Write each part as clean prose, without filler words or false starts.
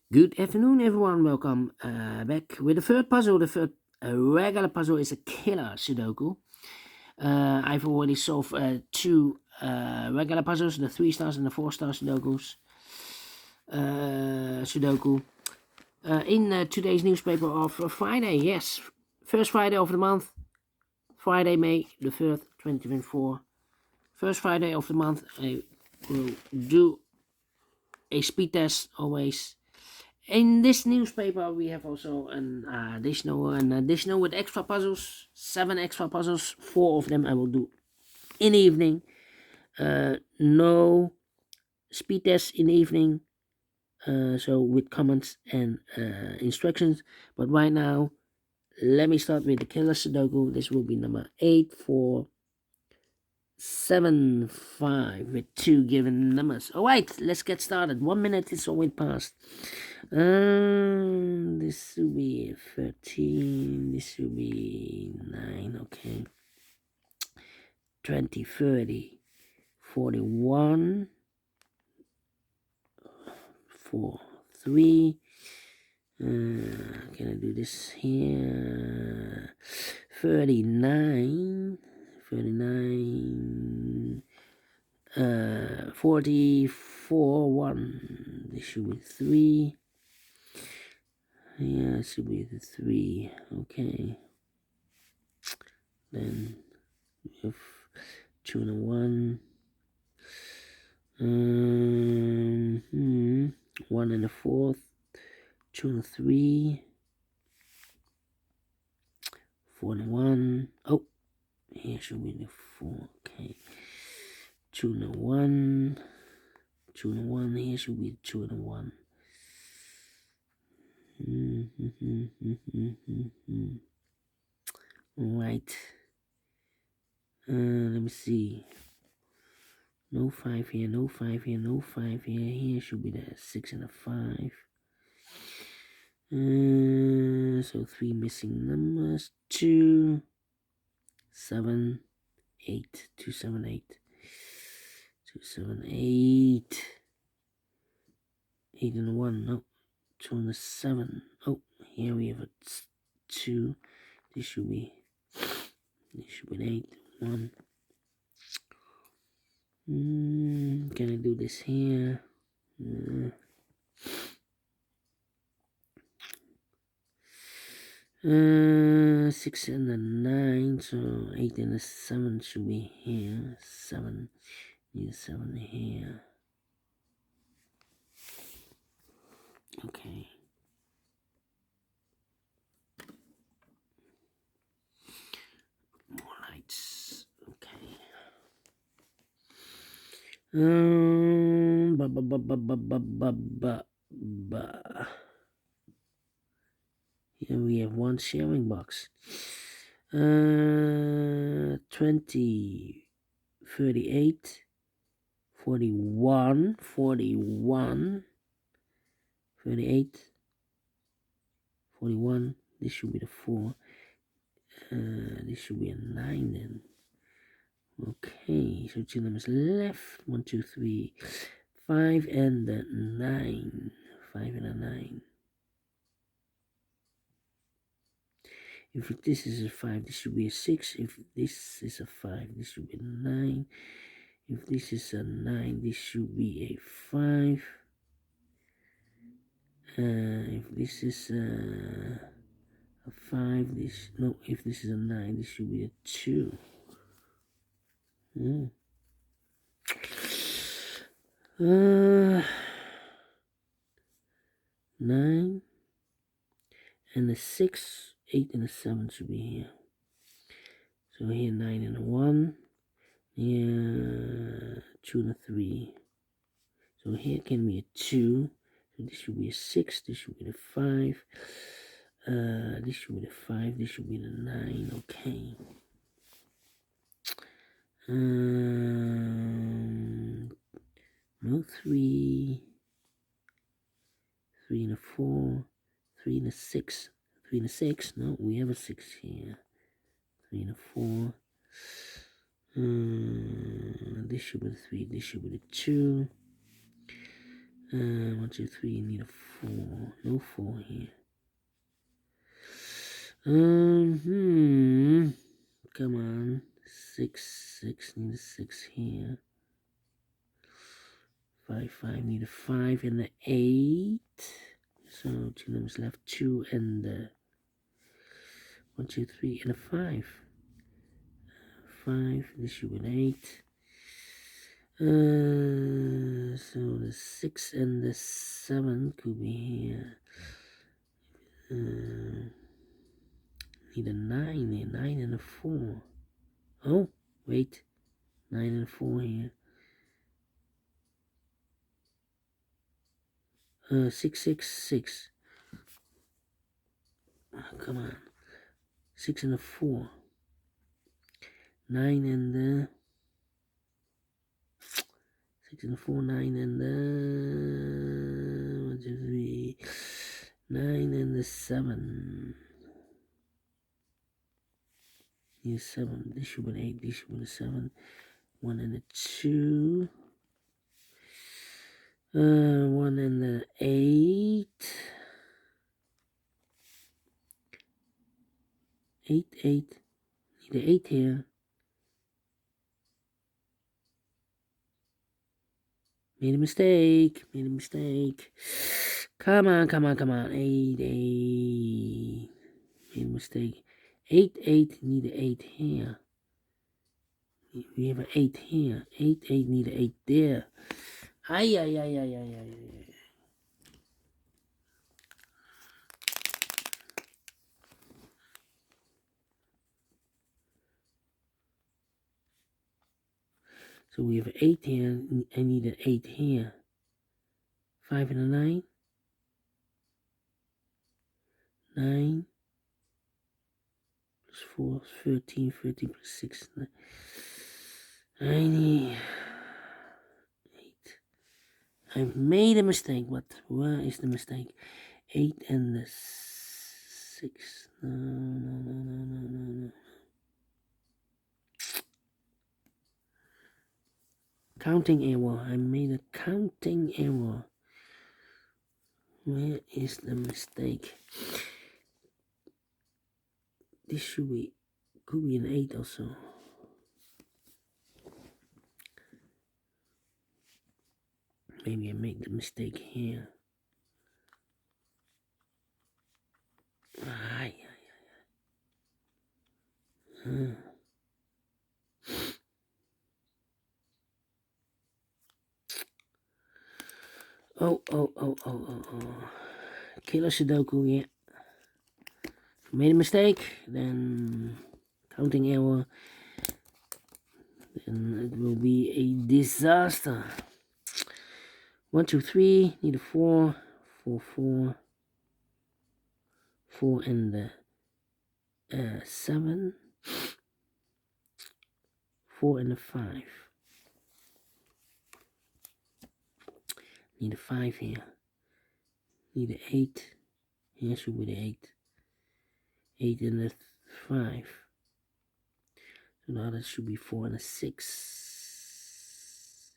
Good afternoon, everyone. Welcome back with the third puzzle. The third regular puzzle is a killer Sudoku. I've already solved two regular puzzles, the 3 stars and the 4 star Sudoku. In today's newspaper of Friday, yes, first Friday of the month, Friday, May the 3rd, 2024. First Friday of the month, I will do a speed test always. In this newspaper, we have also an additional with extra puzzles, 7 extra puzzles. 4 of them I will do in the evening. No speed tests in the evening, so with comments and instructions. But right now, let me start with the Killer Sudoku. This will be number 8475 with 2 given numbers. All right, let's get started. 1 minute is already passed. This will be 13. This will be 9. Okay. 20, 30, 41, 4, 3. Can I do this here? 39, 39. 44, 1. This should be 3. Yeah, it should be the 3. Okay. Then we have 2 and a 1. 1 and a 4th. 2 and a 3. 4 and a 1. Oh, here should be the 4. Okay. 2 and a 1. 2 and a 1. Here should be 2 and a 1. Alright. Let me see. No 5 here, no 5 here, no 5 here. Here should be the 6 and a 5. So 3 missing numbers. 2, 7, 8. 2, 7, 8. 2, 7, 8. 8 and a 1. No. 2 and a 7. Oh, here we have a 2. This should be an 8. 1. Can I do this here? 6 and a 9, so 8 and a 7 should be here. 7, need a 7 here. Okay. More lights. Okay. Here we have one sharing box. 20, 38, 41, 41, 38, 41. This should be the 4. This should be a 9 then. Okay, so 2 numbers left. 1, 2, 3, 5 and a 9. 5 and a 9. If this is a 5, this should be a 6. If this is a 5, this should be a 9. If this is a 9, this should be a 5. If this is a 5, if this is a 9, this should be a 2. 9 and a 6, 8 and a 7 should be here. So here 9 and a 1. Here 2 and a 3. So here can be a 2. So this should be a 6. This should be the 5. This should be the 5. This should be the 9. Okay. No 3. 3 and a 4. 3 and a 6. 3 and a 6. No, we have a 6 here. 3 and a 4. This should be the 3. This should be the 2. 1, 2, 3, need a 4. No 4 here. Come on. 6, 6, need a 6 here. 5, 5, need a 5 and the 8. So 2 numbers left, 2 and 1, 2, 3 and a 5. 5, this should be an 8. So the 6 and the 7 could be here. Need a 9 here, 9 and a 4. Oh, wait, 9 and 4 here. 6, 6, 6. Oh, come on. 6 and a 4. 9 and the 6 and 4, 9 and the 1, 2, 3, 9 and the 7. Here's 7. This should be an 8. This should be a 7. 1 and a 2. 1 and the 8. 8, 8. Need an 8 here. Made a mistake. Made a mistake. Come on, come on, come on. 8, 8. Made a mistake. 8, 8. Need an 8 here. We have an 8 here. 8, 8. Need an 8 there. Ay, ay, ay, ay, ay, ay. So we have an 8 here. I need an 8 here. 5 and a 9. 9 plus 4 is 13. 13 plus 6. I need 8. I made a mistake, but where is the mistake? 8 and the 6. No. Counting error. I made a counting error. Where is the mistake? This could be an 8 also. Maybe I made the mistake here. Oh. Killer Sudoku, yeah. Made a mistake, then counting error, then it will be a disaster. 1, 2, 3, need a 4, 4, 4, 4 and the 7, 4 and a 5. Need a 5 here. Need an 8. Here should be the 8. 8 and a 5. So now that should be 4 and a 6.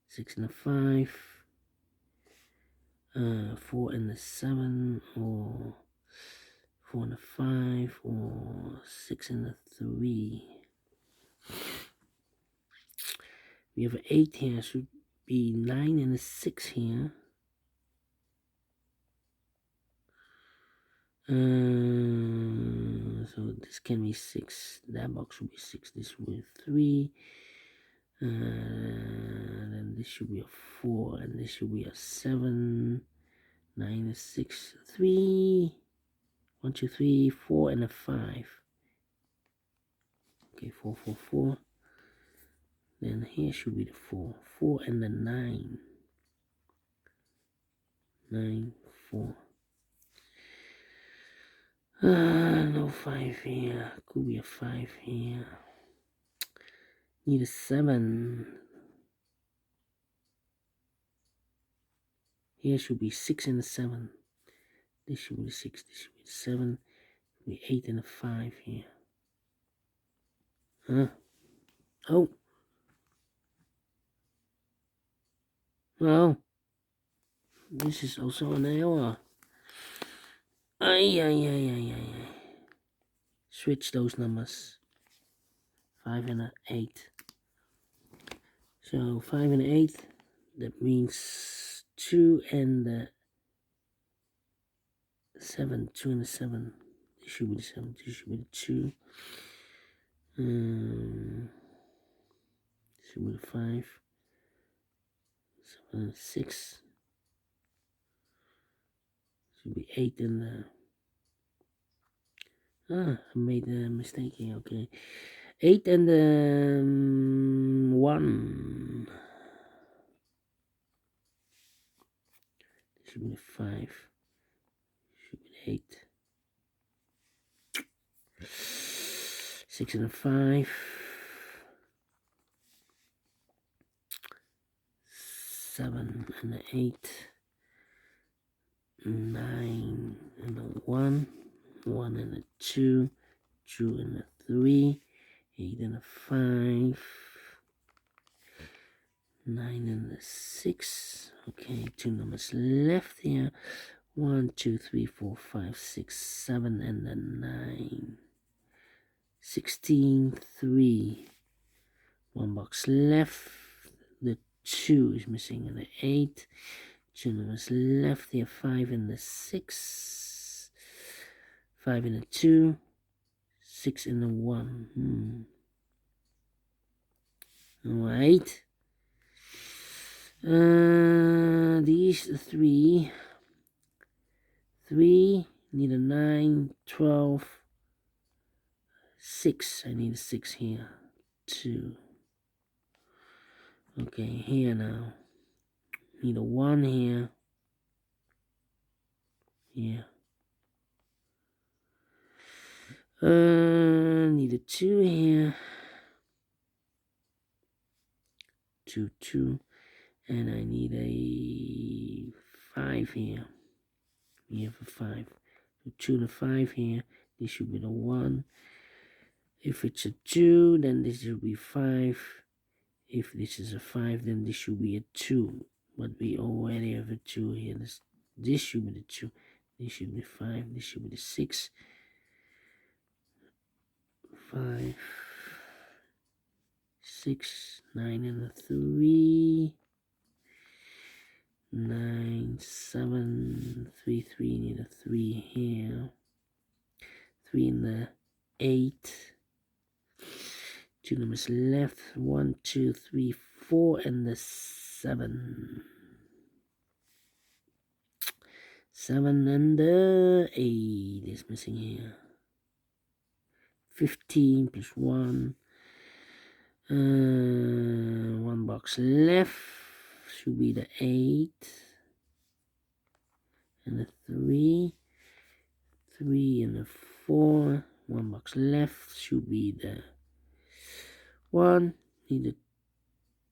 6 and a 5. 4 and a 7, or 4 and a 5, or 6 and a 3. We have an 8 here, should be 9 and a 6 here. So this can be 6. That box will be 6. This will be 3. Then this should be a 4, and this should be a 7. 9, 6, 3. 1, 2, 3, 4, and a 5. Okay, 4, 4, 4. Then here should be the 4. 4 and the 9. 9, 4. No 5 here. Could be a 5 here. Need a 7. Here should be 6 and a 7. This should be the 6. This should be the 7. Be 8 and a 5 here. Huh? Oh. Well. This is also an hour. Ay. Switch those numbers. 5 and an 8. So 5 and 8, that means 2 and 7. 2 and 7. This should be the 7. This should be the 2. This should be the 5. 7 and 6. Should be 8 and I made a mistake here. Okay, 8 and 1. This should be the 5. Should be the 8. 6 and a 5. 7 and an 8. 9 and a 1. 1 and a 2. 2 and a 3. 8 and a 5. 9 and a 6. Okay, 2 numbers left here. 1, 2, 3, 4, 5, 6, 7 and a 9. 16, 3. 1 box left. The 2 is missing and the 8. 2 numbers left here. 5 and the 6. 5 and a 2. 6 and a 1. Alright. These 3. 3. Need a 9, 12. 6. I need a 6 here. 2. Okay, here now. Need a 1 here. Here. Need a 2 here. 2, 2. And I need a 5 here. We have a 5. So 2 and a 5 here. This should be the 1. If it's a 2, then this should be 5. If this is a 5, then this should be a 2. But we already have a 2 here. This should be the 2. This should be 5. This should be the 6. 5. 6. 9 and a 3. 9, 7, 3, 3. Need a 3 here. 3 and the 8. 2 numbers left. 1, 2, 3, 4 and the 7. 7 and the 8 is missing here. 15 plus 1. 1 box left. Should be the 8. And the 3. 3 and the 4. 1 box left. Should be the 1. Need a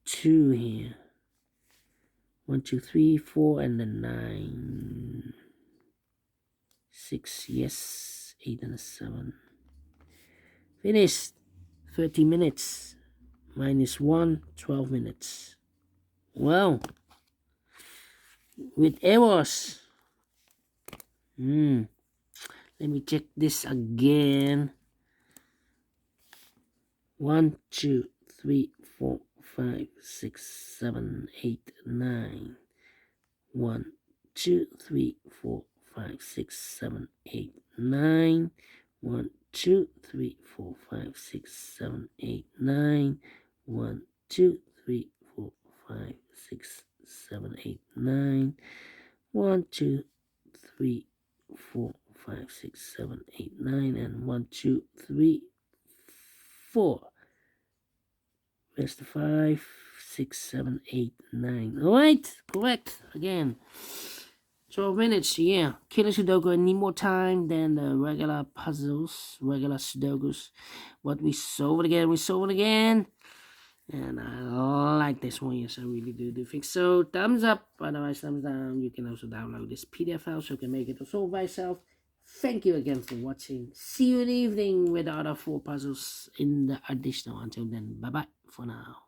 2 here. 1, 2, 3, 4 and the 9. 6, yes. 8 and a 7. Finished. 30 minutes. -1, 12 minutes. Well, with errors. Let me check this again. 1, 2, 3, 4, 5, 6, 7, 8, 9. 1, 2, 3, 4, 5, 6, 7, 8, 9. 1, 2, 3, 4, 5, 6, 7, 8, 9. 1, 2, 3, 4, 5, 6, 7, 8, 9. 1, 2, 3, 4, 5, 6, 7, 8, 9. And 1, 2, 3, 4. Rest of 5, 6, 7, 8, 9. Alright, correct. Again. 12 minutes, yeah. Killer Sudoku need more time than the regular puzzles, regular Sudokus. But we solve it again. And I like this one, yes, I really do think so. Thumbs up, otherwise thumbs down. You can also download this PDF file so you can make it solve by yourself. Thank you again for watching. See you in the evening with the other 4 puzzles in the additional. Until then, bye-bye for now.